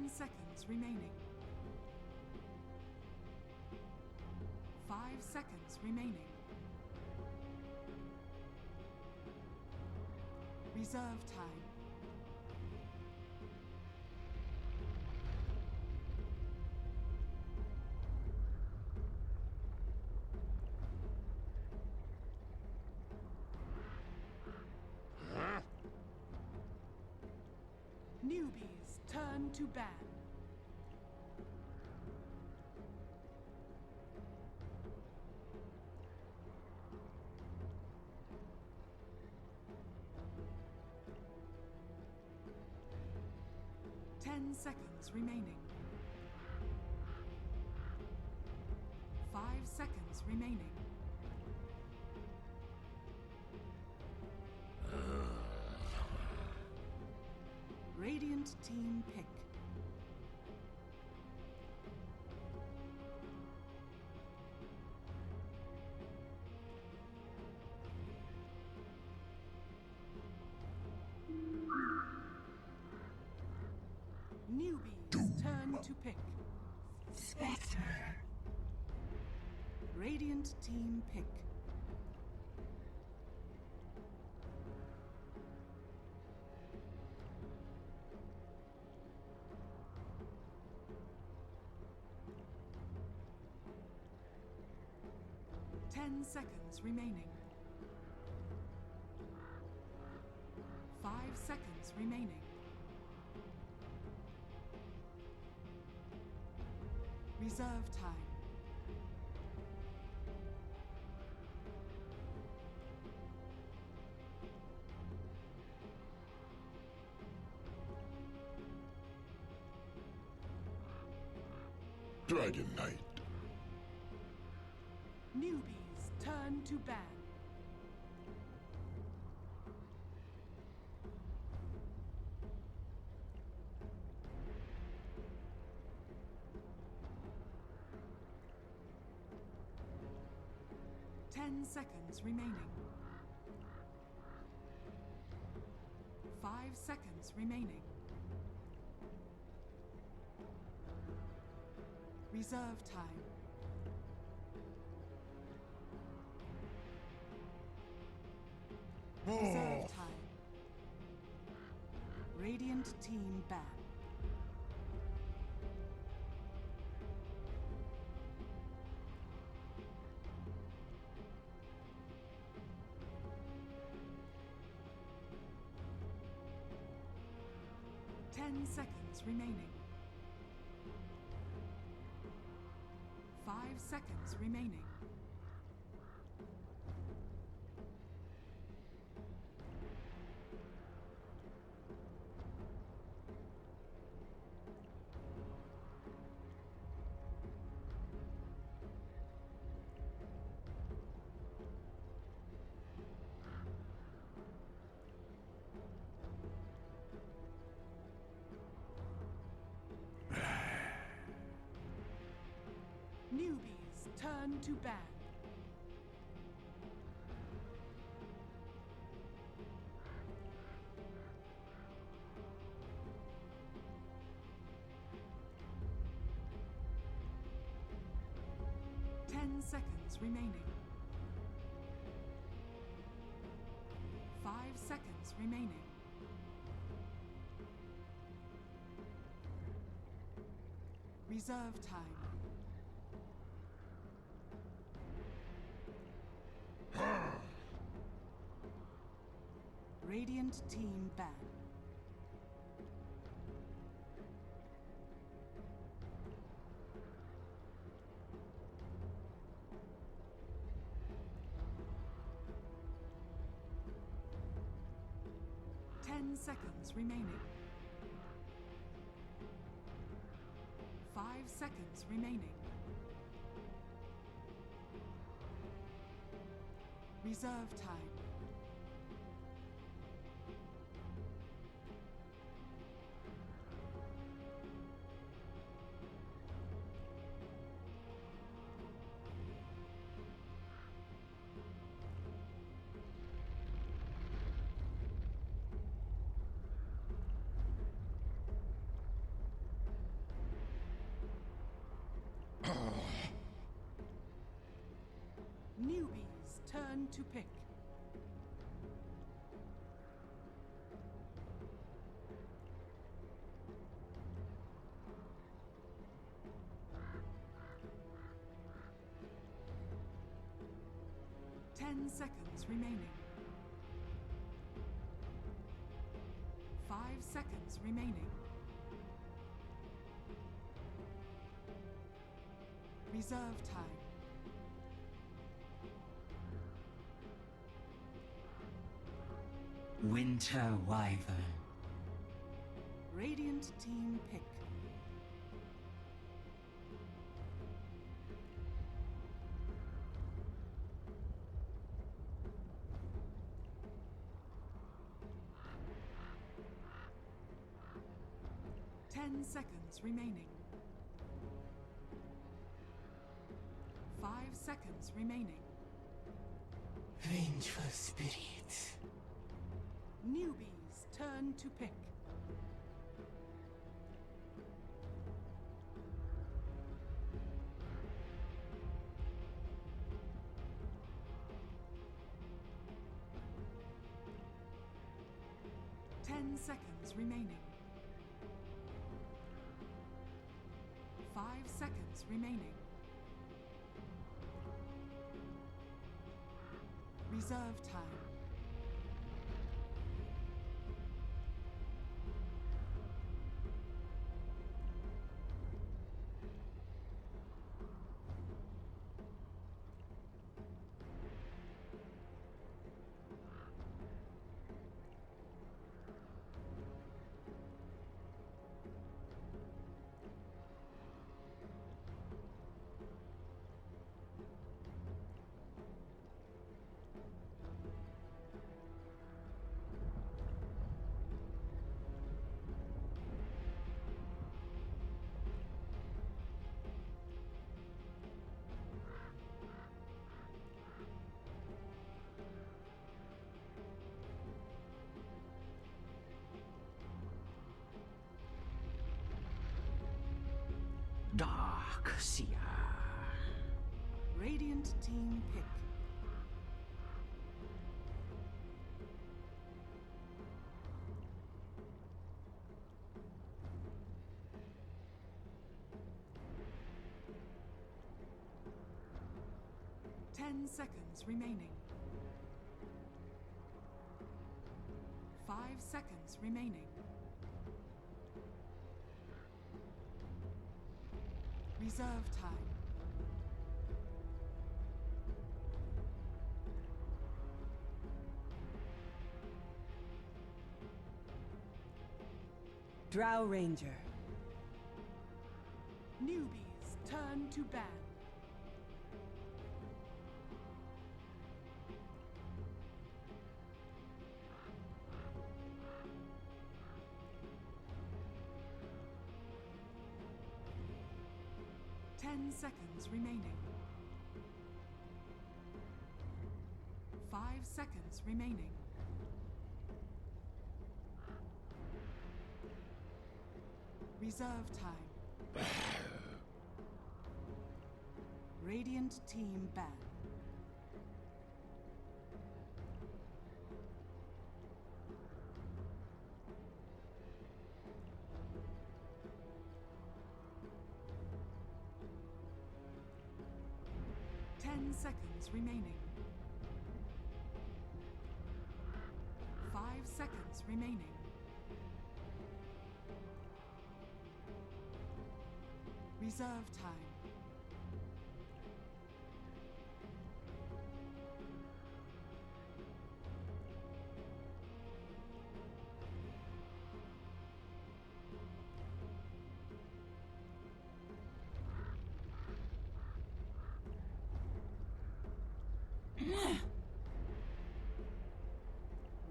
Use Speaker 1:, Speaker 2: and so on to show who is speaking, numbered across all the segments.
Speaker 1: 10 seconds remaining. 5 seconds remaining. Reserve time. Newbies turn to ban. Seconds remaining. 5 seconds remaining. Radiant team pick. Newbies turn to pick. Radiant team pick. Ten seconds remaining. 5 seconds remaining. Reserve time.
Speaker 2: Dragon Knight.
Speaker 1: Newbies turn to ban. Seconds remaining. 5 seconds remaining. Reserve time. Reserve time. Radiant team ban. Seconds remaining. 5 seconds remaining. Newbies turn to ban. Seconds remaining. 5 seconds remaining. Reserve time. Radiant team ban. Seconds remaining. 5 seconds remaining. Reserve time. Newbee's turn to pick. Ten seconds remaining. 5 seconds remaining. Reserve time.
Speaker 2: Winter Wyvern.
Speaker 1: Radiant team pick. Ten seconds remaining. 5 seconds remaining.
Speaker 2: Vengeful spirit.
Speaker 1: Newbee's turn to pick. Ten seconds remaining. 5 seconds remaining. Reserve time.
Speaker 2: Dark Seer.
Speaker 1: Radiant team pick. Ten seconds remaining. 5 seconds remaining. Reserve time.
Speaker 3: Drow Ranger.
Speaker 1: Newbee's turn to ban. Ten seconds remaining. 5 seconds remaining. Reserve time. Radiant team ban. Ten seconds remaining. 5 seconds remaining. Reserve time.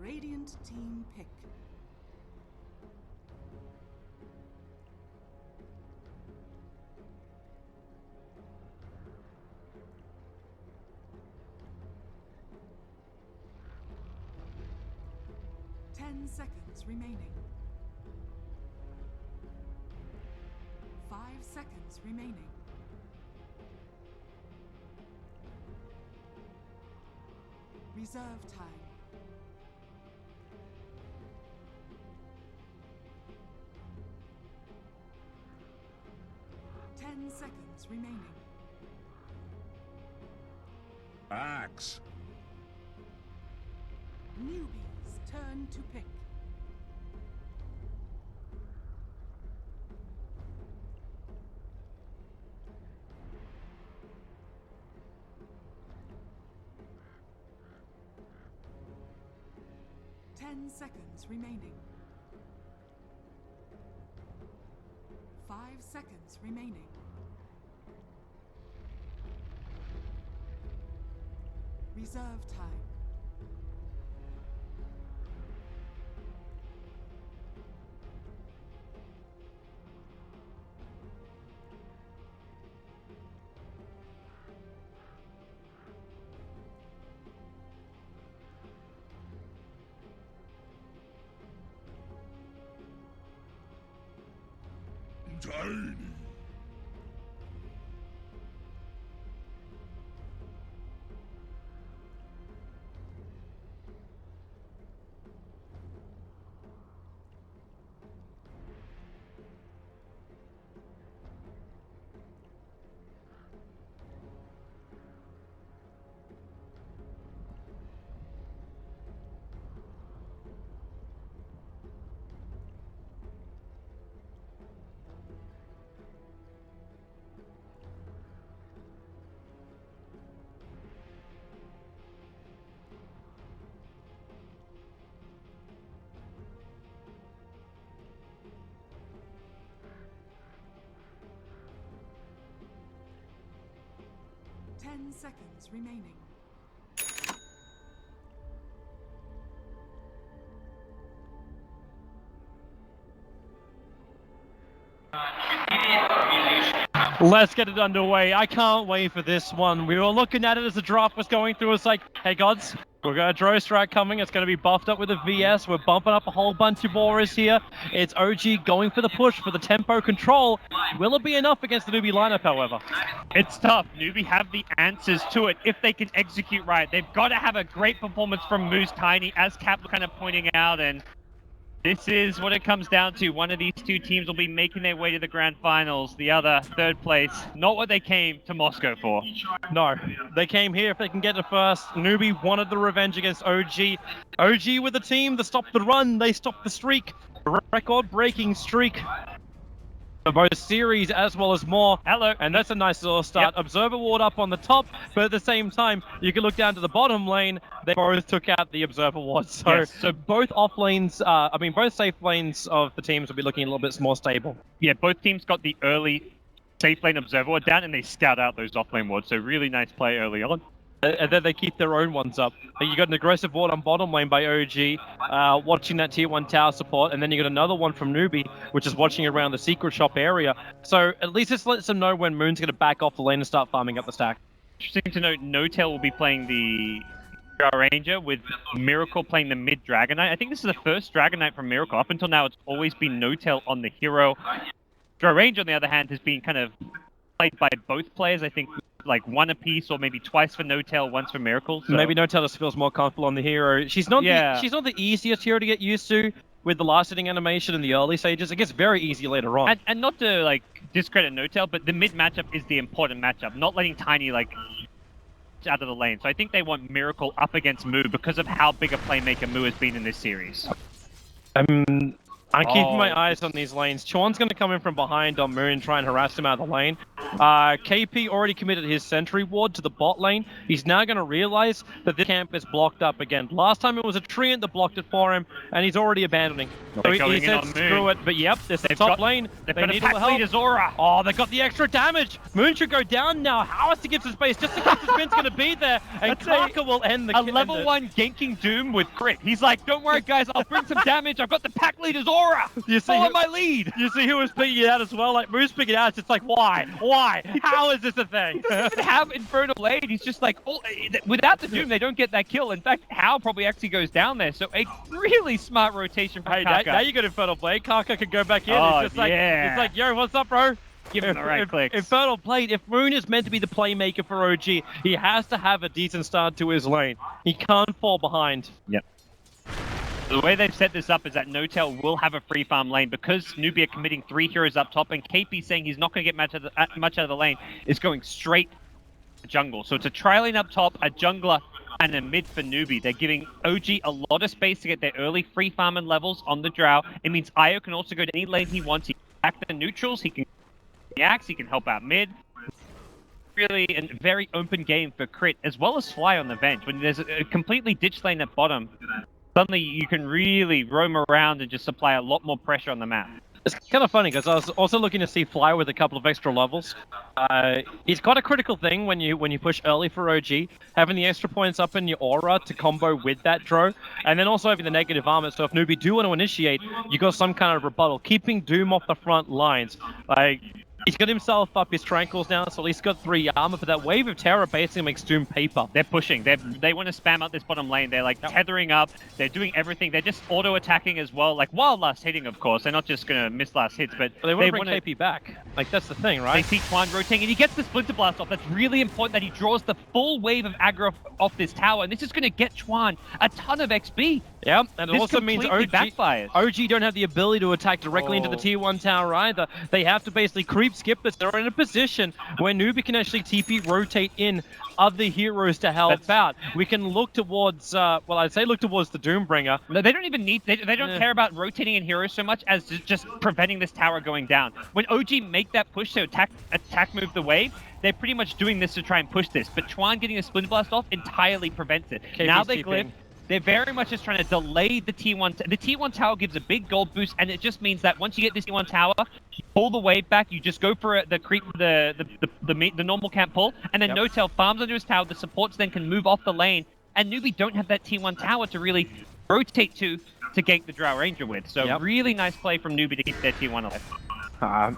Speaker 1: Radiant team pick. Ten seconds remaining. 5 seconds remaining. Reserve time. Ten seconds remaining.
Speaker 3: Axe.
Speaker 1: Newbee's turn to pick. Ten seconds remaining. 5 seconds remaining. Reserve time.
Speaker 3: Tiny. Ten seconds remaining.
Speaker 4: Let's get it underway. I can't wait for this one. We were looking at it as the draft was going through. It's like, hey gods, we've got a Drow Strike coming. It's going to be buffed up with a VS. We're bumping up a whole bunch of auras here. It's OG going for the push for the tempo control. Will it be enough against the Newbee lineup, however?
Speaker 5: It's tough. Newbee have the answers to it if they can execute right. They've got to have a great performance from Moose Tiny, as Cap was kind of pointing out, and this is what it comes down to. One of these two teams will be making their way to the grand finals. The other, third place, not what they came to Moscow for.
Speaker 4: No, they came here if they can get it first. Newbee wanted the revenge against OG. OG with the team that stopped the run. They stopped the streak. Record-breaking streak. For both series as well as more.
Speaker 5: Hello.
Speaker 4: And that's a nice little start.
Speaker 5: Yep.
Speaker 4: Observer ward up on the top, but at the same time, you can look down to the bottom lane. They both took out the observer ward. So,
Speaker 5: Yes.
Speaker 4: so both off lanes, both safe lanes of the teams will be looking a little bit more stable.
Speaker 5: Yeah, both teams got the early safe lane observer ward down, and they scout out those off lane wards. So really nice play early on.
Speaker 4: And then they keep their own ones up. You got an aggressive ward on bottom lane by OG, watching that tier 1 tower support, and then you got another one from Newbee, which is watching around the secret shop area. So at least this lets them know when Moon's going to back off the lane and start farming up the stack.
Speaker 5: Interesting to note, No-Tail will be playing the Ranger with Miracle playing the mid Dragon Knight. I think this is the first Dragon Knight from Miracle. Up until now, it's always been No-Tail on the hero. Ranger, on the other hand, has been kind of played by both players. I think like one apiece, or maybe twice for No-Tail, once for Miracle. So.
Speaker 4: Maybe No-Tail just feels more comfortable on the hero. She's not the easiest hero to get used to with the last hitting animation in the early stages. It gets very easy later on.
Speaker 5: And not to like discredit No-Tail, but the mid matchup is the important matchup. Not letting Tiny like out of the lane. So I think they want Miracle up against Moo because of how big a playmaker Moo has been in this series.
Speaker 4: I'm keeping my eyes on these lanes. Chuan's going to come in from behind on Moon and try and harass him out of the lane. KP already committed his sentry ward to the bot lane. He's now going to realize that this camp is blocked up again. Last time it was a Treant that blocked it for him, and he's already abandoning. So he said, screw it. But yep, this is the top lane.
Speaker 5: They've
Speaker 4: They
Speaker 5: got a
Speaker 4: need
Speaker 5: pack
Speaker 4: a little
Speaker 5: lead
Speaker 4: help.
Speaker 5: as Aura.
Speaker 4: Oh, they got the extra damage. Moon should go down now. Howard gives his space just in case the spin's going to be there. And Kaka will end the
Speaker 5: A level 1 ganking Doom with crit. He's like, don't worry guys, I'll bring some damage. I've got the pack leader's Aura.
Speaker 4: You see
Speaker 5: Follow my lead.
Speaker 4: You see who was picking it out as well? Like, Moon's picking it out. It's just like, why? Why? How is this a thing?
Speaker 5: He doesn't even have Infernal Blade. He's just like, oh, without the Doom, they don't get that kill. In fact, Hal probably actually goes down there. So a really smart rotation from
Speaker 4: Hey,
Speaker 5: Kaka.
Speaker 4: now you got Infernal Blade. Kaka can go back in.
Speaker 5: Oh,
Speaker 4: It's just like,
Speaker 5: yeah.
Speaker 4: it's like, yo, what's up, bro?
Speaker 5: Give him the right clicks.
Speaker 4: Infernal Blade, if Moon is meant to be the playmaker for OG, he has to have a decent start to his lane. He can't fall behind.
Speaker 5: Yep. The way they've set this up is that Notel will have a free farm lane because Newbee are committing 3 heroes up top, and KP saying he's not going to get much out of the lane is going straight to jungle. So it's a tri-lane up top, a jungler, and a mid for Newbee. They're giving OG a lot of space to get their early free farm and levels on the Drow. It means Io can also go to any lane he wants. He can attack the neutrals, he can the axe, he can help out mid. Really a very open game for Crit, as well as Fly on the bench. When there's a completely ditch lane at bottom, suddenly you can really roam around and just apply a lot more pressure on the map.
Speaker 4: It's kind of funny because I was also looking to see Fly with a couple of extra levels. It's quite a critical thing when you push early for OG, having the extra points up in your aura to combo with that Dro, and then also having the negative armor. So if Newbee do want to initiate, you got some kind of rebuttal, keeping Doom off the front lines. Like, he's got himself up his Tranquils now, so at least got 3 armor, but that Wave of Terror basically makes Doom paper.
Speaker 5: They're pushing. They want to spam out this bottom lane. They're like tethering up. They're doing everything. They're just auto-attacking as well, like while last hitting, of course. They're not just going to miss last hits, but
Speaker 4: they want to bring KP back. Like, that's the thing, right?
Speaker 5: They see Twan rotating, and he gets the Splinter Blast off. That's really important that he draws the full wave of aggro off this tower, and this is going to get Twan a ton of XP.
Speaker 4: Yeah, and it
Speaker 5: This
Speaker 4: also means
Speaker 5: completely backfires.
Speaker 4: OG don't have the ability to attack directly into the tier 1 tower either. They have to basically creep skip this. They're in a position where Newbee can actually TP rotate in other heroes to help out. We can look towards, well, I'd say look towards the Doombringer.
Speaker 5: No, they don't even need, they don't care about rotating in heroes so much as just preventing this tower going down. When OG make that push to attack move the wave, they're pretty much doing this to try and push this. But Twan getting a Splinter Blast off entirely prevents it.
Speaker 4: KP's
Speaker 5: now they
Speaker 4: TPing.
Speaker 5: glyph. They're very much just trying to delay the T1. The T1 tower gives a big gold boost, and it just means that once you get this T1 tower, you pull the wave back, you just go for the creep, the normal camp pull, and then Notel farms under his tower. The supports then can move off the lane, and Newbee don't have that T1 tower to really rotate to gank the Drow Ranger with. So really nice play from Newbee to keep their T1 alive.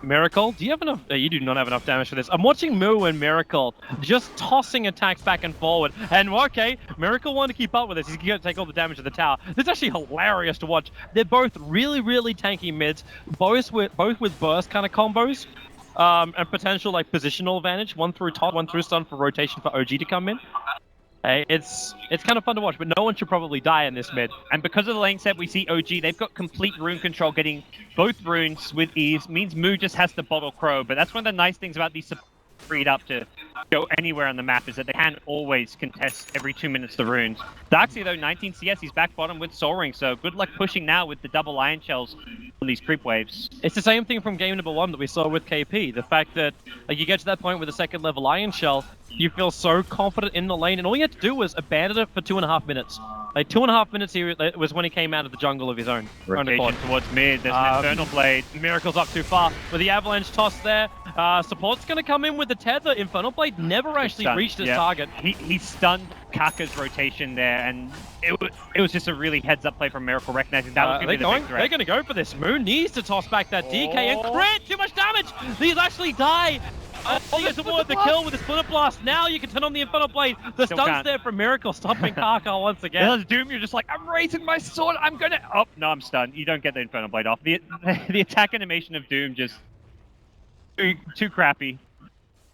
Speaker 4: Miracle, do you have enough? You do not have enough damage for this. I'm watching Moo and Miracle just tossing attacks back and forward. And okay, Miracle want to keep up with this. He's going to take all the damage of the tower. This is actually hilarious to watch. They're both really, really tanky mids, both with burst kind of combos, and potential like positional advantage. One through top, one through stun for rotation for OG to come in. It's kind of fun to watch, but no one should probably die in this mid.
Speaker 5: And because of the lane set, we see OG, they've got complete rune control, getting both runes with ease. Means Moo just has to bottle Crow, but that's one of the nice things about these freed up to go anywhere on the map, is that they can always contest every 2 minutes the runes. Darkseer though, 19 CS, he's back bottom with Soul Ring, so good luck pushing now with the double Iron Shells on these creep waves.
Speaker 4: It's the same thing from game number 1 that we saw with KP. The fact that like, you get to that point with a second level Iron Shell, you feel so confident in the lane, and all you had to do was abandon it for 2.5 minutes. Like 2.5 minutes here was when he came out of the jungle of his own.
Speaker 5: Rotation towards mid, there's an Infernal Blade.
Speaker 4: Miracle's up too far. With the Avalanche toss there, support's going to come in with the tether. Infernal Blade never actually reached his target.
Speaker 5: He stunned Kaka's rotation there, and it was just a really heads-up play from Miracle, recognizing that was going to be the big threat.
Speaker 4: They're going to go for this. Moon needs to toss back that DK and crit! Too much damage! These actually die! Towards the kill with the Splinter Blast. Now you can turn on the Infernal Blade. The stun's there from Miracle, stopping Kaka once again.
Speaker 5: There's Doom, you're just like, I'm raising my sword, I'm gonna... Oh, no, I'm stunned. You don't get the Infernal Blade off. The attack animation of Doom just... Too crappy.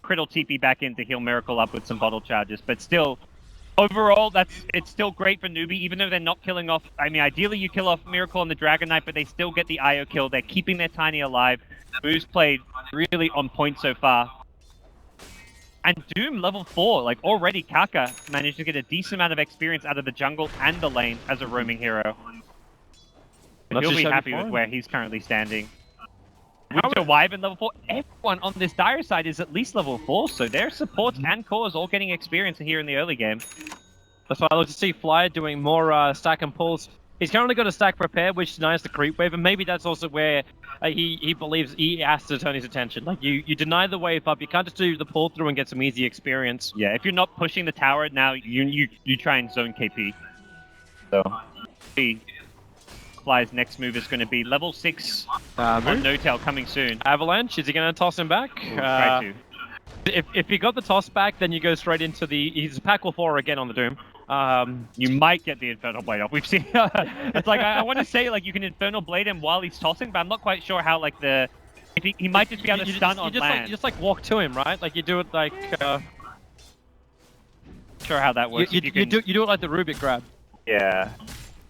Speaker 5: Crit'll TP back in to heal Miracle up with some bottle charges, but still... Overall, it's still great for Newbee, even though they're not killing off... I mean, ideally you kill off Miracle on the Dragon Knight, but they still get the IO kill. They're keeping their Tiny alive. Moo's played really on point so far. And Doom, level 4, like already Kaka managed to get a decent amount of experience out of the jungle and the lane as a roaming hero. He'll be happy with where he's currently standing. Winter Wyvern level 4, everyone on this dire side is at least level 4, so their supports and cores all getting experience here in the early game.
Speaker 4: That's why I look to see Flyer doing more stack and pulls. He's currently got a stack prepared, which denies the creep wave, and maybe that's also where he believes he has to turn his attention. Like, you deny the wave up, you can't just do the pull through and get some easy experience.
Speaker 5: Yeah, if you're not pushing the tower, now you try and zone KP. So, Fly's next move is going to be level 6 on Notel coming soon.
Speaker 4: Avalanche, is he going to toss him back?
Speaker 5: Try to.
Speaker 4: If you got the toss back, then you go straight into he's Pack Will 4 again on the Doom.
Speaker 5: You might get the Infernal Blade off. We've seen... it's like, I want to say, like, you can Infernal Blade him while he's tossing, but I'm not quite sure how, like, the If he might just be able to stun on land.
Speaker 4: You just like walk to him, right? Like you do it like.
Speaker 5: Sure how that works.
Speaker 4: You do it like the Rubik grab.
Speaker 5: Yeah.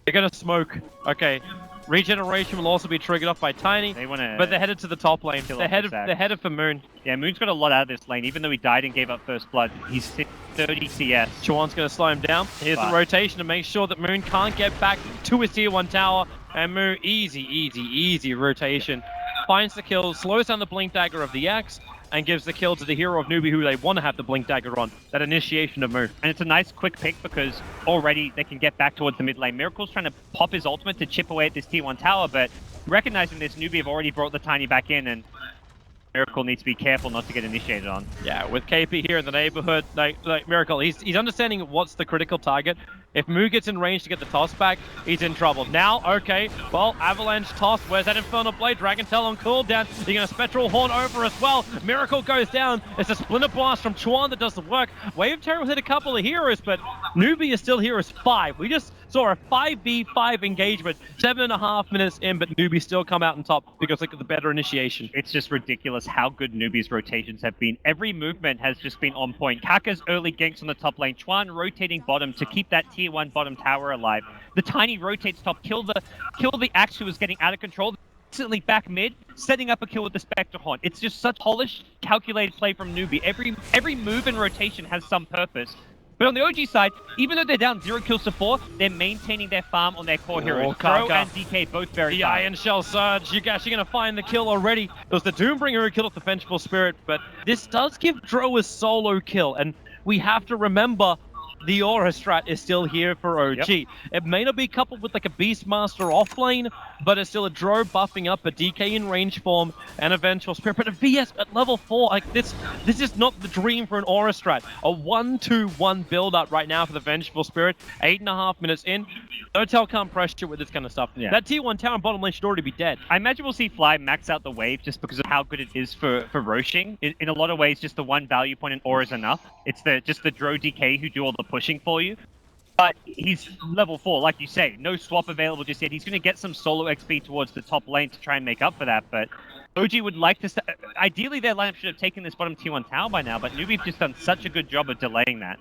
Speaker 4: They're gonna smoke. Okay. Regeneration will also be triggered off by Tiny.
Speaker 5: They wanna.
Speaker 4: But they're headed to the top lane.
Speaker 5: Kill
Speaker 4: They're
Speaker 5: off the
Speaker 4: headed for Moon.
Speaker 5: Yeah, Moon's got a lot out of this lane. Even though he died and gave up first blood, he's 30 CS.
Speaker 4: Chuan's gonna slow him down. Here's the rotation to make sure that Moon can't get back to his tier 1 tower. And Moon, easy rotation. Finds the kill, slows down the blink dagger of the Axe, and gives the kill to the hero of Newbee who they want to have the blink dagger on. That initiation of move.
Speaker 5: And it's a nice quick pick because already they can get back towards the mid lane. Miracle's trying to pop his ultimate to chip away at this tier 1 tower, but recognizing this, Newbee have already brought the Tiny back in, and Miracle needs to be careful not to get initiated on.
Speaker 4: Yeah, with KP here in the neighborhood, like Miracle, he's understanding what's the critical target. If Moo gets in range to get the toss back, he's in trouble. Now, okay, well, Avalanche toss. Where's that Infernal Blade? Dragon Tail on cooldown. You're going to Spectral Horn over as well. Miracle goes down. It's a Splinter Blast from Chuan that does the work. Wave Terror will hit a couple of heroes, but Newbee is still here as 5. We just saw a 5v5 engagement, 7.5 minutes in, but Newbee still come out on top because look at the better initiation.
Speaker 5: It's just ridiculous how good Newbee's rotations have been. Every movement has just been on point. Kaka's early ganks on the top lane. Chuan rotating bottom to keep that tier 1 bottom tower alive. The Tiny rotates top, kill the Axe who was getting out of control. Instantly back mid, setting up a kill with the Spectre Horn. It's just such polished, calculated play from Newbee. Every move and rotation has some purpose. But on the OG side, even though they're down 0 kills to 4, they're maintaining their farm on their core heroes. Crow and DK both very
Speaker 4: The
Speaker 5: fine.
Speaker 4: Iron Shell Surge, you're actually going to find the kill already. It was the Doombringer who killed off the Vengeful Spirit, but this does give Dro a solo kill, and we have to remember the Aura strat is still here for OG.
Speaker 5: Yep.
Speaker 4: It may not be coupled with like a Beastmaster offlane, but it's still a Dro buffing up, a DK in range form, and a Vengeful Spirit. But a VS at level 4, like this is not the dream for an Aura strat. A 1-2-1 build up right now for the Vengeful Spirit. 8.5 minutes in. Notel can't pressure with this kind of stuff.
Speaker 5: Yeah.
Speaker 4: That tier 1 tower and bottom lane should already be dead.
Speaker 5: I imagine we'll see Fly max out the wave just because of how good it is for roshing. In a lot of ways, just the one value point in Aura is enough. It's just the Dro DK who do all the pushing for you. But he's level 4, like you say. No swap available just yet. He's going to get some solo XP towards the top lane to try and make up for that. But OG would like to... Ideally, their lineup should have taken this bottom tier 1 tower by now, but Newbee've just done such a good job of delaying that.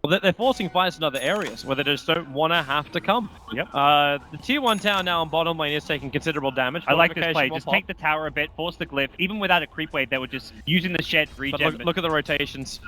Speaker 4: Well, they're forcing fights in other areas where they just don't want to have to come.
Speaker 5: Yep.
Speaker 4: The tier 1 tower now on bottom lane is taking considerable damage.
Speaker 5: I like this play.
Speaker 4: Fortification
Speaker 5: Just
Speaker 4: will
Speaker 5: take the tower a bit, force the glyph. Even without a creep wave, they were just using the shed regen.
Speaker 4: But look at the rotations.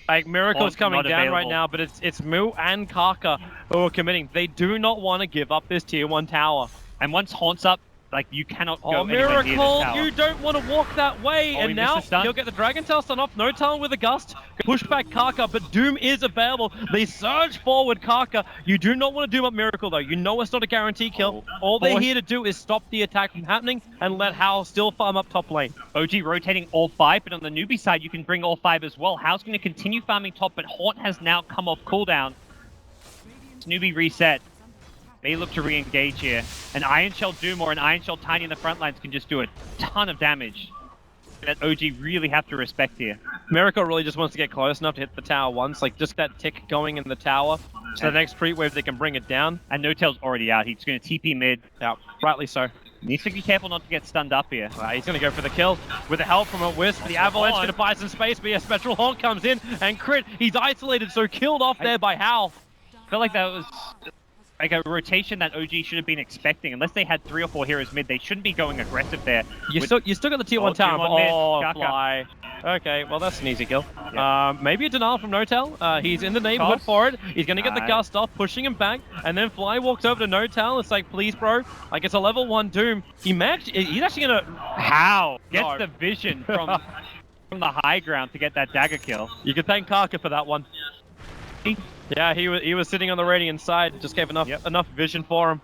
Speaker 4: Like, Miracle is
Speaker 5: Haunt's
Speaker 4: coming
Speaker 5: not
Speaker 4: down right
Speaker 5: available.
Speaker 4: now, but it's Mu and Kaka who are committing. They do not want to give up this tier 1 tower.
Speaker 5: And once Haunt's up, like, you cannot go
Speaker 4: Oh,
Speaker 5: anywhere near this
Speaker 4: Miracle,
Speaker 5: tower.
Speaker 4: you don't want to walk that way.
Speaker 5: Oh, he
Speaker 4: And now
Speaker 5: missed a stun.
Speaker 4: he'll get the Dragon Tail stun off. No Tail with a gust. Push back Kaka, but Doom is available. They surge forward Kaka. You do not want to doom up Miracle, though. You know it's not a guarantee kill. All they're here to do is stop the attack from happening and let Hal still farm up top lane.
Speaker 5: OG rotating all 5, but on the Newbee side, you can bring all 5 as well. Hal's going to continue farming top, but Haunt has now come off cooldown. Newbee reset. They look to re-engage here. An Iron Shell Doom or an Iron Shell Tiny in the front lines can just do a ton of damage. That OG really have to respect here.
Speaker 4: Miracle really just wants to get close enough to hit the tower once, like just that tick going in the tower. So the next creep wave, they can bring it down.
Speaker 5: And No-Tail's already out. He's going to TP mid.
Speaker 4: Yeah, rightly so.
Speaker 5: Needs to be careful not to get stunned up here.
Speaker 4: He's going to go for the kill with the help from a Wisp. The Avalanche going to buy some space, but yeah, Spectral Horn comes in and crit. He's isolated, so killed off there by Hal.
Speaker 5: I feel like that was like a rotation that OG should have been expecting. Unless they had 3 or 4 heroes mid, they shouldn't be going aggressive there.
Speaker 4: You still got the tier 1 tower.
Speaker 5: tier 1 mid.
Speaker 4: Oh,
Speaker 5: Kaka.
Speaker 4: Fly. Okay, well that's an easy kill.
Speaker 5: Yeah.
Speaker 4: Maybe a denial from Notel. He's in the neighborhood
Speaker 5: Toss.
Speaker 4: for it. He's going to get the
Speaker 5: Nice.
Speaker 4: gust off, pushing him back, and then Fly walks over to Notel. It's like, please, bro. Like, it's a level 1 Doom. He's actually going to...
Speaker 5: How? Gets
Speaker 4: No.
Speaker 5: the vision from the high ground to get that dagger kill.
Speaker 4: You can thank Kaka for that one. Yeah, he was sitting on the radiant side. Just gave enough vision for him.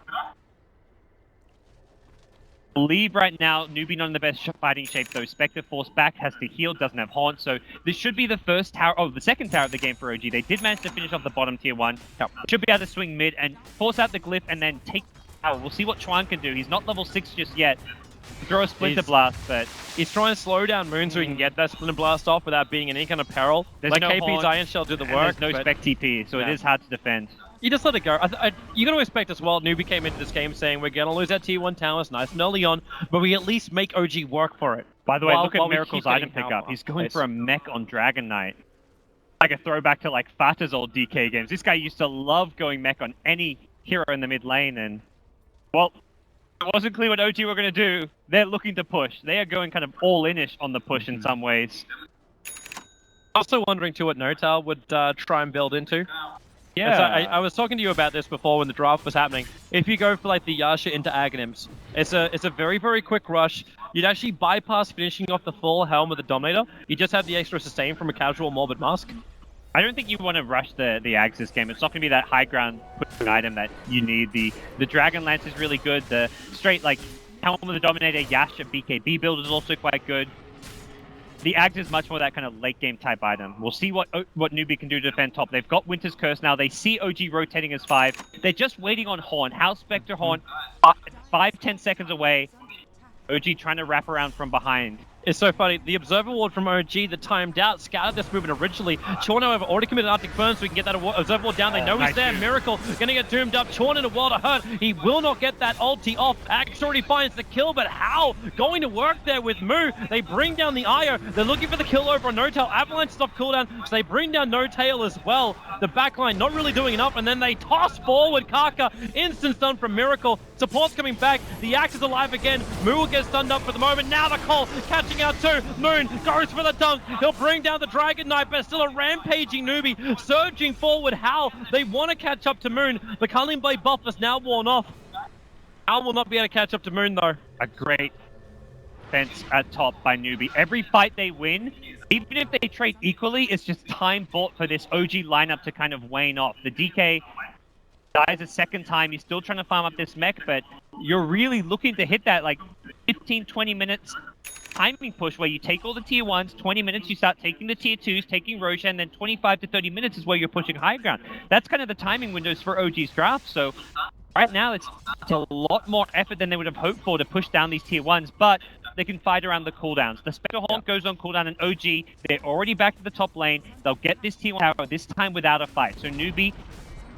Speaker 5: Believe right now, Newbee not in the best fighting shape though. Spectre forced back, has to heal, doesn't have Haunt, so this should be the first tower, the second tower of the game for OG. They did manage to finish off the bottom tier 1.
Speaker 4: Yep.
Speaker 5: Should be able to swing mid and force out the glyph and then take the tower. We'll see what Chuan can do. He's not level 6 just yet. Throw a Splinter Blast, but
Speaker 4: He's trying to slow down Moon so he can get that Splinter Blast off without being in any kind of peril.
Speaker 5: There's
Speaker 4: Like
Speaker 5: no
Speaker 4: KP's
Speaker 5: Haunt,
Speaker 4: Iron Shell do the
Speaker 5: and
Speaker 4: work.
Speaker 5: there's no
Speaker 4: but-
Speaker 5: spec TP, so it
Speaker 4: Yeah.
Speaker 5: is hard to defend.
Speaker 4: You just let it go. You got to expect as well. Newbee came into this game saying we're gonna lose our tier 1 towers nice and early on, but we at least make OG work for it.
Speaker 5: By the way,
Speaker 4: While
Speaker 5: look at
Speaker 4: we
Speaker 5: Miracle's
Speaker 4: keep getting
Speaker 5: item pickup.
Speaker 4: power.
Speaker 5: He's going
Speaker 4: Nice.
Speaker 5: for a mech on Dragon Knight. Like a throwback to like Fata's old DK games. This guy used to love going mech on any hero in the mid lane, and well, it wasn't clear what OG were going to do. They're looking to push. They are going kind of all-in-ish on the push in some ways.
Speaker 4: Also wondering too what Notal would try and build into.
Speaker 5: Yeah.
Speaker 4: So I was talking to you about this before when the draft was happening. If you go for like the Yasha into Aghanims, it's a very, very quick rush. You'd actually bypass finishing off the full helm with the Dominator. You just have the extra sustain from a casual Morbid Mask.
Speaker 5: I don't think you want to rush the Ags this game. It's not going to be that high ground pushing item that you need. The Dragon Lance is really good. The straight like helm of the Dominator Yasha BKB build is also quite good. The Ags is much more that kind of late game type item. We'll see what Newbee can do to defend top. They've got Winter's Curse now. They see OG rotating as 5. They're just waiting on Horn. House Spectre Horn, 5-10 seconds away. OG trying to wrap around from behind.
Speaker 4: It's so funny. The Observer Ward from OG that timed out, scouted this movement originally. Chorn, however, already committed Arctic Burn so we can get that Observer Ward down. They know he's there.
Speaker 5: Dude.
Speaker 4: Miracle gonna get doomed up. Chorn in a world of hurt. He will not get that ulti off. Axe already finds the kill, but how? Going to work there with Moo. They bring down the Io. They're looking for the kill over on No-Tail. Avalanche stop cooldown, so they bring down No-Tail as well. The backline not really doing enough, and then they toss forward Kaka. Instant stun from Miracle. Support's coming back. The Axe is alive again. Moo will get stunned up for the moment. Now the call catching out too. Moon goes for the dunk. He'll bring down the Dragon Knight, but still a rampaging Newbee surging forward. How? They want to catch up to Moon. The Culling Blade buff is now worn off. Al will not be able to catch up to Moon though.
Speaker 5: A great defense at top by Newbee. Every fight they win, even if they trade equally, it's just time bought for this OG lineup to kind of wane off. The DK dies a second time. He's still trying to farm up this mech, but you're really looking to hit that like 15-20 minutes timing push where you take all the tier 1s, 20 minutes you start taking the tier 2s, taking Roshan, and then 25 to 30 minutes is where you're pushing high ground. That's kind of the timing windows for OG's draft, so right now it's a lot more effort than they would have hoped for to push down these tier 1s, but they can fight around the cooldowns. The Spectre Horn goes on cooldown, and OG, they're already back to the top lane. They'll get this tier 1 tower, this time without a fight. So Newbee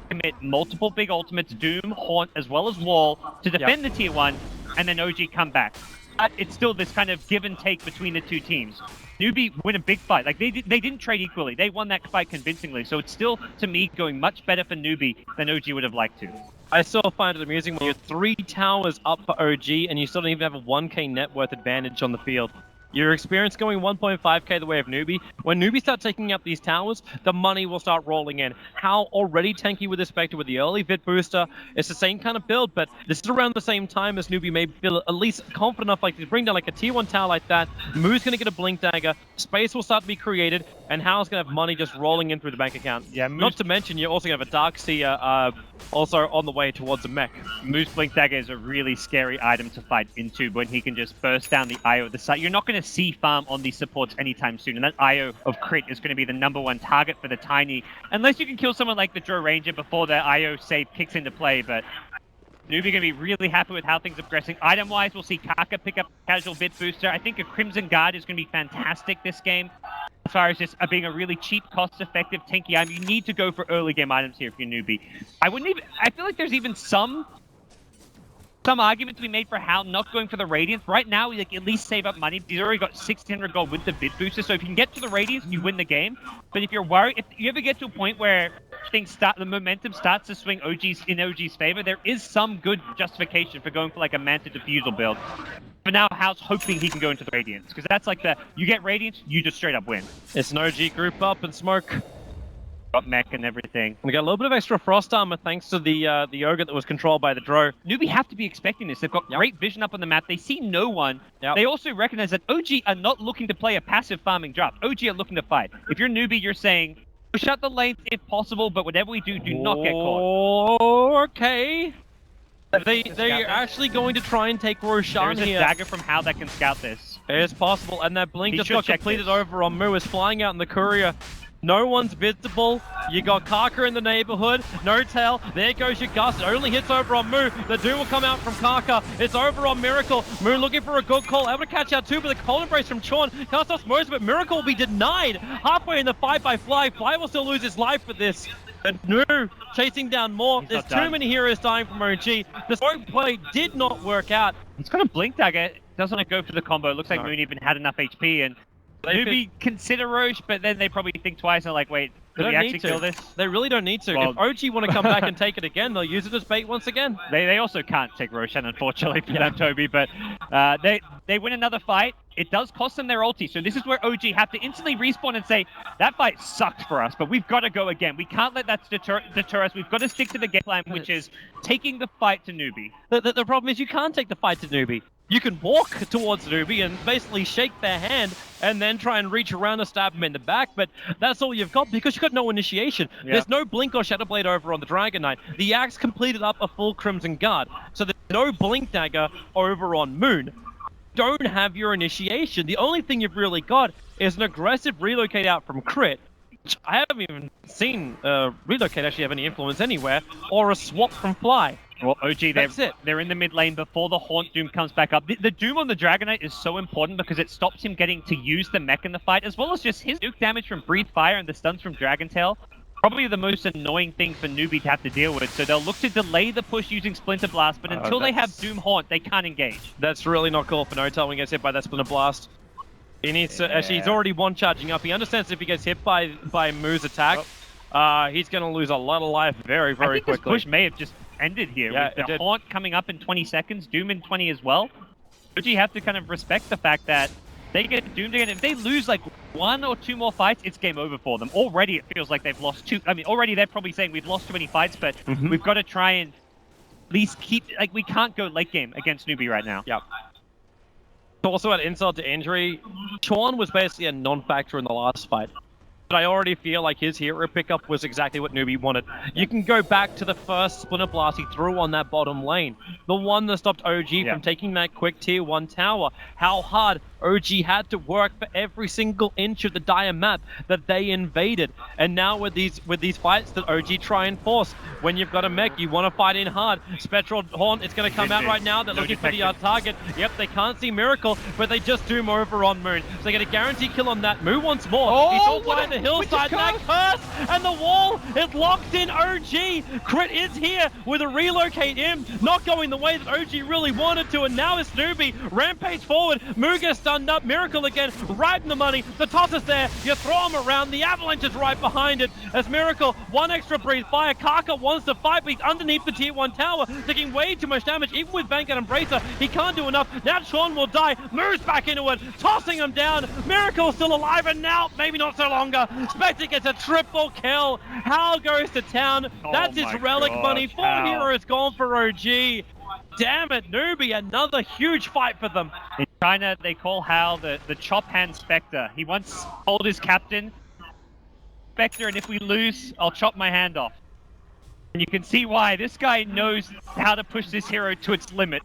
Speaker 5: commit multiple big ultimates, Doom, Haunt, as well as Wall, to defend the tier 1, and then OG come back. But it's still this kind of give and take between the two teams. Newbee win a big fight. Like they didn't trade equally. They won that fight convincingly. So it's still, to me, going much better for Newbee than OG would have liked to.
Speaker 4: I still find it amusing when you're 3 towers up for OG and you still don't even have a 1k net worth advantage on the field. Your experience going 1.5k the way of Newbee. When Newbee start taking up these towers, the money will start rolling in. How already tanky with the Spectre with the early Vit booster. It's the same kind of build, but this is around the same time as Newbee may feel at least confident enough like to bring down like a tier 1 tower like that. Moo's going to get a Blink Dagger. Space will start to be created, and Hal's going to have money just rolling in through the bank account.
Speaker 5: Yeah,
Speaker 4: Not to mention, you're also going to have a Dark Seer also on the way towards a mech.
Speaker 5: Moose Blink Dagger is a really scary item to fight into when he can just burst down the IO at the side. You're not going to see farm on these supports anytime soon, and that IO of crit is going to be the #1 target for the Tiny, unless you can kill someone like the Drow Ranger before their IO save kicks into play, but Newbee going to be really happy with how things are progressing. Item-wise, we'll see Kaka pick up casual Vit booster. I think a Crimson Guard is going to be fantastic this game. As far as just being a really cheap, cost-effective, tanky item, you need to go for early game items here if you're Newbee. I feel like there's even some argument to be made for how not going for the Radiance. Right now, we at least save up money. He's already got 1600 gold with the Vit booster, so if you can get to the Radiance, you win the game. But if you're worried, if you ever get to a point where the momentum starts to swing in OG's favor, there is some good justification for going for like a Manta Diffusal build. But now Hal's hoping he can go into the Radiance, because that's like you get Radiance, you just straight up win.
Speaker 4: It's an OG group up and smoke.
Speaker 5: Got mech and everything.
Speaker 4: We got a little bit of extra frost armor thanks to the Ogre that was controlled by the Drow.
Speaker 5: Newbee have to be expecting this. They've got great vision up on the map. They see no one. They also recognize that OG are not looking to play a passive farming draft. OG are looking to fight. If you're Newbee, you're saying, push out the lanes if possible, but whatever we do, do not get caught.
Speaker 4: Okay. They're actually going to try and take Roshan
Speaker 5: There's
Speaker 4: here.
Speaker 5: a dagger from Hal that can scout this.
Speaker 4: It's possible, and that blink
Speaker 5: He
Speaker 4: just
Speaker 5: should
Speaker 4: got
Speaker 5: check
Speaker 4: completed
Speaker 5: this.
Speaker 4: over on Moo. Is flying out in the courier. No one's visible. You got Kaka in the neighborhood. No tail. There goes your Gust. It only hits over on Moo. The Doom will come out from Kaka. It's over on Miracle. Moo looking for a good call. Able to catch out too, but the cold embrace from Chon casts off most of it. Miracle will be denied halfway in the fight by Fly. Fly will still lose his life for this. And Moo chasing down more. There's too many heroes dying from OG. The smoke play did not work out.
Speaker 5: He's got a blink dagger. Doesn't it go for the combo? It looks like Moon even had enough HP, and Newbee consider Roche, but then they probably think twice and like, wait, do we actually kill this?
Speaker 4: They really don't need to.
Speaker 5: Well,
Speaker 4: if OG want to come back and take it again, they'll use it as bait once again.
Speaker 5: They also can't take Roshan, unfortunately, for them, Toby, but they win another fight. It does cost them their ulti, so this is where OG have to instantly respawn and say, that fight sucked for us, but we've got to go again. We can't let that deter us. We've got to stick to the game plan, which is taking the fight to Newbee.
Speaker 4: The problem is you can't take the fight to Newbee. You can walk towards Newbee and basically shake their hand and then try and reach around and stab him in the back, but that's all you've got because you've got no initiation. Yeah. There's no Blink or Shadow Blade over on the Dragon Knight. The Axe completed up a full Crimson Guard, so there's no Blink Dagger over on Moon. Don't have your initiation. The only thing you've really got is an aggressive relocate out from Crit, which I haven't even seen relocate actually have any influence anywhere, or a swap from Fly.
Speaker 5: Well, OG, they're in the mid lane before the Haunt Doom comes back up. The Doom on the Dragon Knight is so important because it stops him getting to use the mech in the fight, as well as just his nuke damage from Breathe Fire and the stuns from Dragon Tail. Probably the most annoying thing for Newbee to have to deal with, so they'll look to delay the push using Splinter Blast, but until they have Doom Haunt, they can't engage. That's really not cool for No-Tail when he gets hit by that Splinter Blast. He needs to, actually, he's already one charging up. He understands if he gets hit by Moo's attack, he's going to lose a lot of life very, very quickly. This push may have just ended here with the Haunt coming up in 20 seconds, Doom in 20 as well. But you have to kind of respect the fact that they get doomed again. If they lose like 1 or 2 more fights, it's game over for them. Already it feels like they've lost 2. I mean, already they're probably saying we've lost too many fights, but we've got to try and at least keep, like, we can't go late game against Newbee right now.
Speaker 4: Yep. Also at insult to injury, Chorn was basically a non-factor in the last fight. But I already feel like his hero pickup was exactly what Newbee wanted. You can go back to the first Splinter Blast he threw on that bottom lane. The one that stopped OG from taking that quick tier 1 tower. How hard OG had to work for every single inch of the dire map that they invaded. And now with these fights that OG try and force, when you've got a mech, you want to fight in hard. Spectral Haunt is going to come out right now. They're looking for the target. Yep, they can't see Miracle, but they just Doom over on Moon. So they get a guarantee kill on that. Moo wants more. He's all by the hillside. That curse and the wall is locked in OG. Crit is here with a relocate in, not going the way that OG really wanted to, and now it's Newbee. Rampage forward. Moo gets stunned up. Miracle again, right in the money. The toss is there. You throw him around. The avalanche is right behind it. As Miracle, 1 extra Breathe Fire. Kaka wants to fight, but he's underneath the tier 1 tower, taking way too much damage. Even with Vanguard and Bracer, he can't do enough. Now Sean will die. Moves back into it, tossing him down. Miracle still alive, and now maybe not so longer. Spectre gets a triple kill. Hal goes to town. That's his relic money. 4 heroes gone for OG. Damn it, Newbee, another huge fight for them.
Speaker 5: In China, they call Hal the chop hand Spectre. He once told his captain, Spectre, and if we lose, I'll chop my hand off. And you can see why. This guy knows how to push this hero to its limit.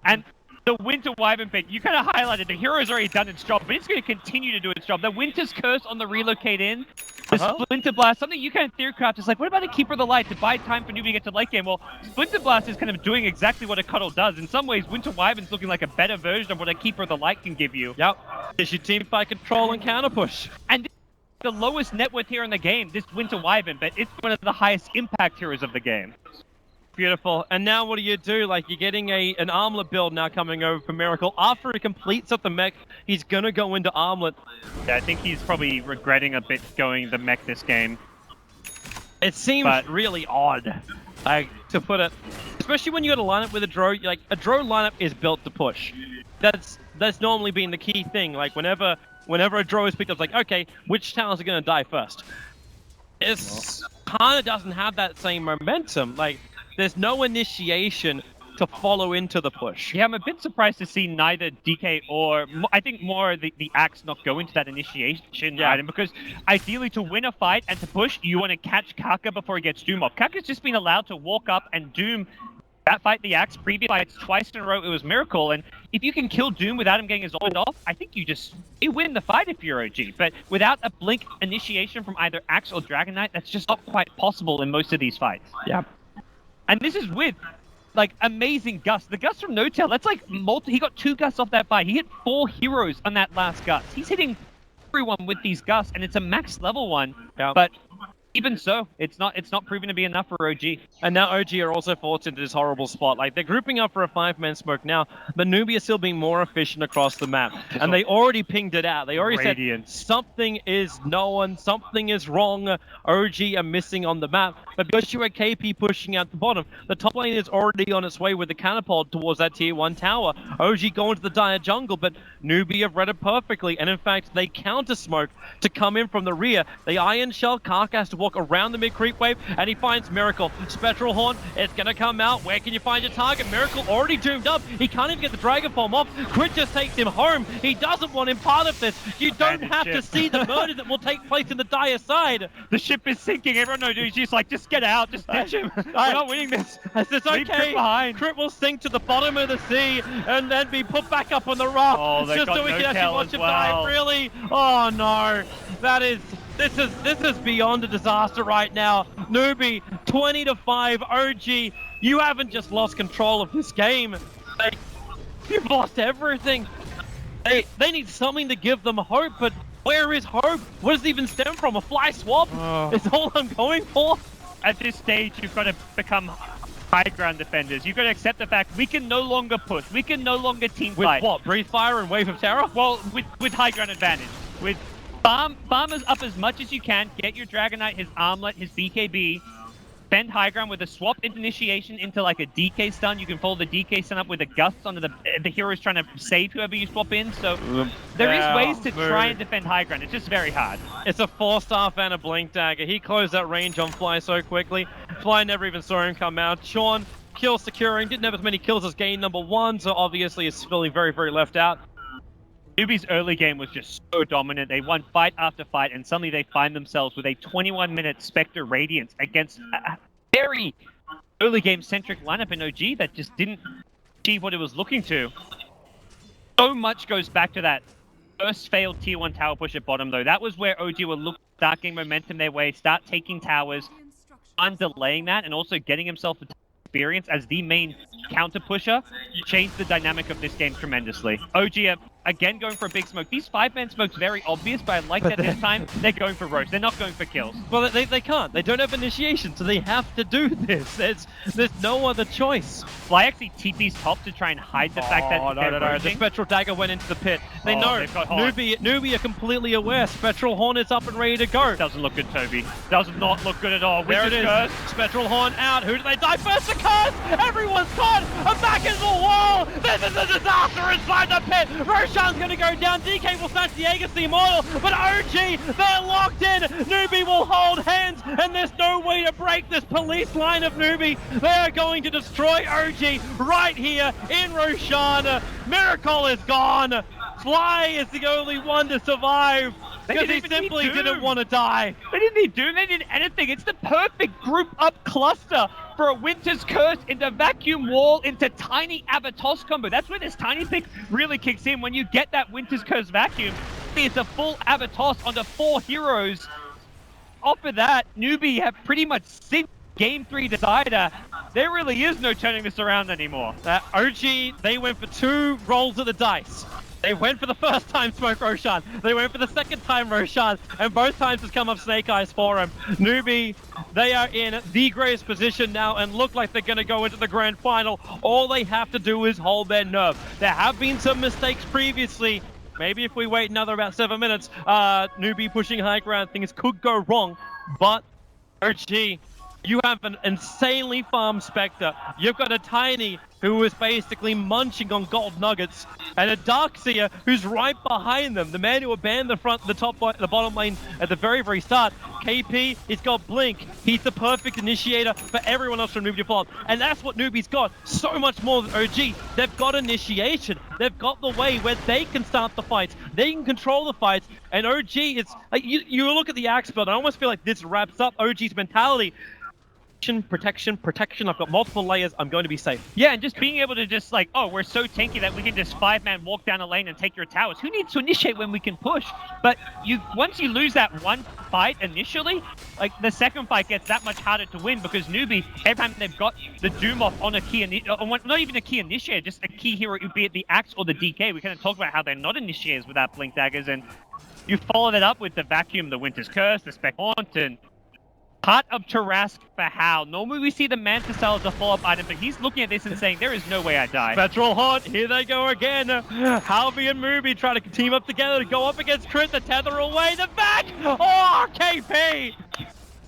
Speaker 5: And the Winter Wyvern pick, you kind of highlighted the hero's already done its job, but it's going to continue to do its job. The Winter's Curse on the relocate in, the Splinter Blast, something you kind of theorycraft is like, what about a Keeper of the Light to buy time for Newbee to get to late game? Well, Splinter Blast is kind of doing exactly what a Cuddle does. In some ways, Winter Wyvern's looking like a better version of what a Keeper of the Light can give you.
Speaker 4: Yep. It's your team fight control and counter push.
Speaker 5: And the lowest net worth hero in the game, this Winter Wyvern, but it's one of the highest impact heroes of the game.
Speaker 4: Beautiful. And now what do? Like, you're getting an armlet build now coming over for Miracle. After he completes up the mech, he's going to go into armlet.
Speaker 5: Yeah, I think he's probably regretting a bit going the mech this game.
Speaker 4: It seems really odd, like, to put it. Especially when you got a lineup with a Drow. Like, a Drow lineup is built to push. That's normally been the key thing. Like, whenever a Drow is picked up, it's like, okay, which talents are going to die first? It kind of doesn't have that same momentum. Like, there's no initiation to follow into the push.
Speaker 5: Yeah, I'm a bit surprised to see neither DK or, I think more the Axe not go into that initiation item, because ideally to win a fight and to push, you want to catch Kaka before he gets Doom off. Kaka's just been allowed to walk up and Doom that fight, the Axe. Previous fights, twice in a row, it was Miracle, and if you can kill Doom without him getting his ult off, I think you win the fight if you're OG. But without a blink initiation from either Axe or Dragon Knight, that's just not quite possible in most of these fights.
Speaker 4: Yeah.
Speaker 5: And this is with, like, amazing Gust. The Gust from No-Tail, that's like he got 2 Gusts off that fight. He hit 4 heroes on that last Gust. He's hitting everyone with these Gusts, and it's a max level one.
Speaker 4: Yeah.
Speaker 5: But even so, it's not proven to be enough for OG.
Speaker 4: And now OG are also forced into this horrible spot. Like, they're grouping up for a 5-man smoke now, but Newbee is still being more efficient across the map. And they already pinged it out. They already
Speaker 5: Radiant.
Speaker 4: said something is known, something is wrong. OG are missing on the map. But because you had KP pushing out the bottom, the top lane is already on its way with the catapult towards that tier 1 tower. OG going to the dire jungle, but Newbee have read it perfectly. And in fact, they counter smoke to come in from the rear. The Iron Shell, Kark has to walk around the mid creep wave, and he finds Miracle. Spectral Horn, it's gonna come out. Where can you find your target? Miracle already doomed up. He can't even get the Dragon Form off. Crit just takes him home. He doesn't want him part of this. You don't have to see the murder that will take place in the dire side.
Speaker 5: The ship is sinking. Everyone knows he's just like, just get out, just ditch him. We're not winning this.
Speaker 4: It's
Speaker 5: Leave Crit
Speaker 4: okay.
Speaker 5: behind.
Speaker 4: Crit will sink to the bottom of the sea and then be put back up on the rock.
Speaker 5: Oh, they
Speaker 4: just
Speaker 5: got
Speaker 4: so we can actually
Speaker 5: No-Tail
Speaker 4: watch
Speaker 5: as
Speaker 4: him
Speaker 5: well.
Speaker 4: die. Really? Oh no. This is beyond a disaster right now. Newbee, 20-5 OG. You haven't just lost control of this game. You've lost everything. They need something to give them hope, but where is hope? Where does it even stem from? A fly swap? Is all I'm going for?
Speaker 5: At this stage, you've got to become high ground defenders. You've got to accept the fact we can no longer push. We can no longer team
Speaker 4: With
Speaker 5: fight.
Speaker 4: what? Breathe Fire and Wave of Terror?
Speaker 5: Well, with high ground advantage. With farm us up as much as you can. Get your Dragon Knight, his Armlet, his BKB. Spend high ground with a swap initiation into like a DK stun. You can follow the DK stun up with a Gust onto the hero's trying to save whoever you swap in. So there is ways to try and defend high ground. It's just very hard.
Speaker 4: It's a 4-star and a Blink Dagger. He closed that range on Fly so quickly. Fly never even saw him come out. Sean, kill securing, didn't have as many kills as game number 1, so obviously is feeling very, very left out.
Speaker 5: Newbee's early game was just so dominant. They won fight after fight, and suddenly they find themselves with a 21-minute Spectre Radiance against a very early game-centric lineup in OG that just didn't achieve what it was looking to. So much goes back to that first failed tier 1 tower push at bottom, though. That was where OG will look, start getting momentum their way, start taking towers, and delaying that, and also getting himself the experience as the main counter pusher, changed the dynamic of this game tremendously. OG are again going for a big smoke. These 5-man smokes very obvious, but I like that this time they're going for roast. They're not going for kills.
Speaker 4: Well, they can't. They don't have initiation, so they have to do this. There's no other choice.
Speaker 5: Fly actually TP's top to try and hide the fact that they're
Speaker 4: no. The
Speaker 5: roasting.
Speaker 4: Spectral Dagger went into the pit. They know.
Speaker 5: They've got Horn.
Speaker 4: Newbee are completely aware. Spectral Horn is up and ready to go.
Speaker 5: Doesn't look good, Toby. Does not look good at all.
Speaker 4: There it is.
Speaker 5: Curse.
Speaker 4: Spectral Horn out. Who do they die first? The curse! Everyone's caught! And back in the wall! This is a disaster inside the pit! Roshan's gonna go down. DK will snatch the Aegis the Immortal, but OG, they're locked in! Newbee will hold hands, and there's no way to break this police line of Newbee. They are going to destroy OG right here in Roshan. Miracle is gone. Fly is the only one to survive. Because he simply didn't want to die.
Speaker 5: They didn't need Doom, they didn't anything. It's the perfect group up cluster for a Winter's Curse into Vacuum Wall into Tiny Avatos combo. That's where this Tiny pick really kicks in. When you get that Winter's Curse Vacuum, it's a full Avatos onto 4 heroes. Off of that, Newbee have pretty much synced Game 3 decider. There really is no turning this around anymore.
Speaker 4: OG, they went for 2 rolls of the dice. They went for the first time Smoke Roshan. They went for the second time Roshan. And both times has come up Snake Eyes for him. Newbee, they are in the greatest position now and look like they're going to go into the grand final. All they have to do is hold their nerve. There have been some mistakes previously. Maybe if we wait another about 7 minutes, Newbee pushing high ground, things could go wrong. But OG, you have an insanely farmed Spectre. You've got a Tiny who is basically munching on gold nuggets, and a Darkseer who's right behind them. The man who abandoned the bottom lane at the very, very start. KP, he's got Blink. He's the perfect initiator for everyone else from Newbee to follow up. And that's what Newbee's got. So much more than OG. They've got initiation. They've got the way where they can start the fights. They can control the fights. And OG, it's like you look at the Axe build, I almost feel like this wraps up OG's mentality. protection. I've got multiple layers. I'm going to be safe.
Speaker 5: Yeah, and just being able to just like, oh, we're so tanky that we can just 5-man walk down a lane and take your towers. Who needs to initiate when we can push? But once you lose that one fight initially, like the second fight gets that much harder to win because Newbee, every time they've got the Doom off on a key, not even a key initiator, just a key hero, be it the Axe or the DK. We kind of talked about how they're not initiators without Blink Daggers, and you follow that up with the Vacuum, the Winter's Curse, the Spec Haunt, and Heart of Tarask for Hal. Normally we see the Manta Cell as a follow-up item, but he's looking at this and saying, there is no way I die.
Speaker 4: Spectral Haunt, here they go again. Halby and Newbee trying to team up together to go up against Crit, the tether away, the back! Oh, KP!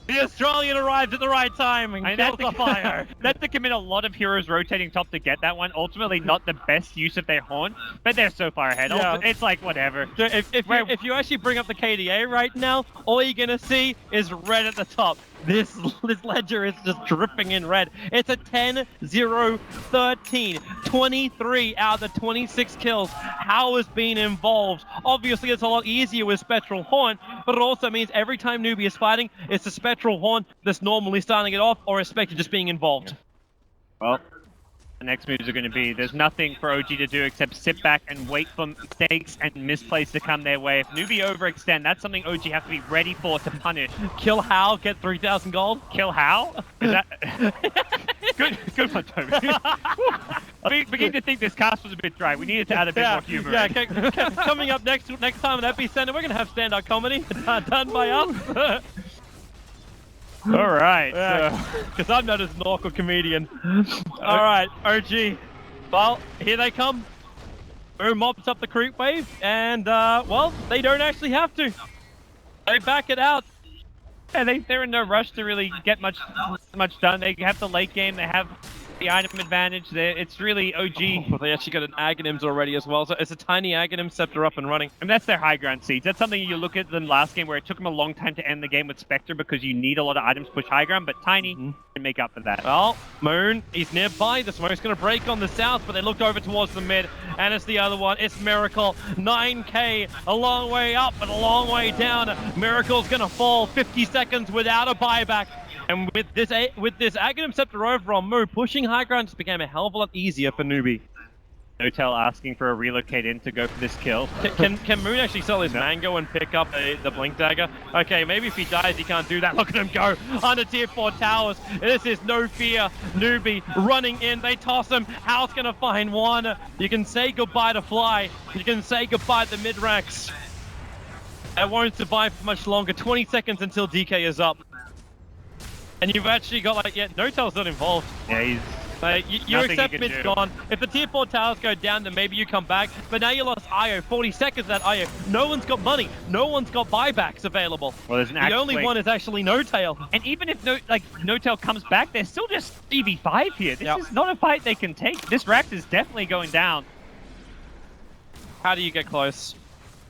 Speaker 4: The Australian arrived at the right time and killed the fire.
Speaker 5: That's to commit a lot of heroes rotating top to get that one. Ultimately, not the best use of their horn, but they're so far ahead.
Speaker 4: Yeah.
Speaker 5: It's like, whatever.
Speaker 4: So if you actually bring up the KDA right now, all you're going to see is red at the top. This ledger is just dripping in red. It's a 10-0-13. 23 out of the 26 kills. How has been involved? Obviously, it's a lot easier with Spectral Haunt, but it also means every time Newbee is fighting, it's the Spectral Haunt that's normally starting it off, or a Spectre just being involved.
Speaker 5: Well, the next moves are going to be, there's nothing for OG to do except sit back and wait for mistakes and misplays to come their way. If Newbee overextend, that's something OG have to be ready for to punish.
Speaker 4: Kill Hal, get 3,000 gold.
Speaker 5: Kill Hal? Is that... good one, Toby. I begin to think this cast was a bit dry. We needed to add a bit more humor.
Speaker 4: Yeah, coming up next time at Epicenter, we're going to have stand-up comedy done by us.
Speaker 5: All right.
Speaker 4: Because I'm not as an awkward comedian. All right, OG. Well, here they come. Boom mops up the creep wave, and well, they don't actually have to. They back it out.
Speaker 5: Yeah, they're in no rush to really get much done. They have the late game. They have the item advantage. It's really OG.
Speaker 4: Oh, they actually got an Aghanims already as well, so it's a tiny Aghanim scepter up and running.
Speaker 5: And that's their high ground seeds. That's something you look at them last game where it took them a long time to end the game with Spectre because you need a lot of items to push high ground, but Tiny can make up for that.
Speaker 4: Well, Moon, he's nearby. The smoke's going to break on the south, but they looked over towards the mid, and it's the other one. It's Miracle. 9k, a long way up, but a long way down. Miracle's going to fall 50 seconds without a buyback. And with this Aghanim Scepter over on Moo, pushing high ground just became a hell of a lot easier for Newbee.
Speaker 5: Notel asking for a relocate in to go for this kill.
Speaker 4: Can Moon actually sell his Mango and pick up the Blink Dagger? Okay, maybe if he dies, he can't do that. Look at him go under tier 4 towers. This is no fear. Newbee running in. They toss him. Hal's going to find one. You can say goodbye to Fly. You can say goodbye to Midrax. It won't survive for much longer. 20 seconds until DK is up. And you've actually got like, yeah, Notel's not involved.
Speaker 5: Yeah, he's...
Speaker 4: you accept mid's gone. If the tier 4 towers go down, then maybe you come back. But now you lost IO. 40 seconds of that IO. No one's got money. No one's got buybacks available.
Speaker 5: Well, there's an
Speaker 4: the only one is actually Notel.
Speaker 5: And even if Notel comes back, they're still just 3v5 here. This is not a fight they can take. This Rax is definitely going down.
Speaker 4: How do you get close?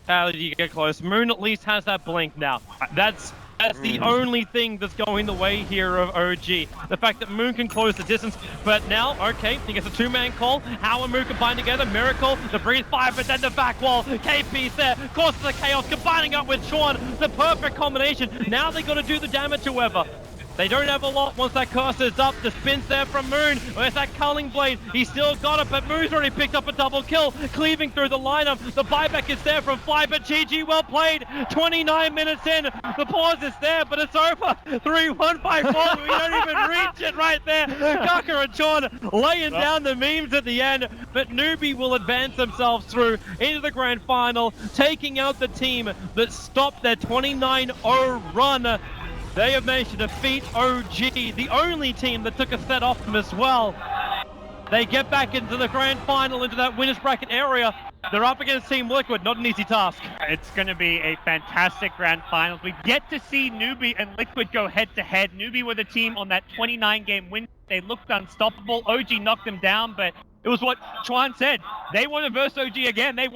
Speaker 4: How do you get close? Moon at least has that blink now. That's the only thing that's going the way here of OG. The fact that Moon can close the distance, but now, okay, he gets a two-man call. How and Moon combine together. Miracle, the breathe fire, but then the back wall. KP's there, causes the chaos, combining up with Sean. The perfect combination. Now they got to do the damage, however. They don't have a lot once that cursor is up. The spin's there from Moon. Where's that Culling Blade? He's still got it, but Moon's already picked up a double kill, cleaving through the lineup. The buyback is there from Fly, but GG, well played. 29 minutes in. The pause is there, but it's over. 3-1 by 4. We don't even reach it right there. Kaka and Sean laying down the memes at the end, but Newbee will advance themselves through into the grand final, taking out the team that stopped their 29-0 run. They have managed to defeat OG, the only team that took a set off them as well. They get back into the grand final, into that winner's bracket area. They're up against Team Liquid, not an easy task.
Speaker 5: It's going to be a fantastic grand finals. We get to see Newbee and Liquid go head-to-head. Newbee were the team on that 29-game win. They looked unstoppable. OG knocked them down, but it was what Chuan said. They want to verse OG again. They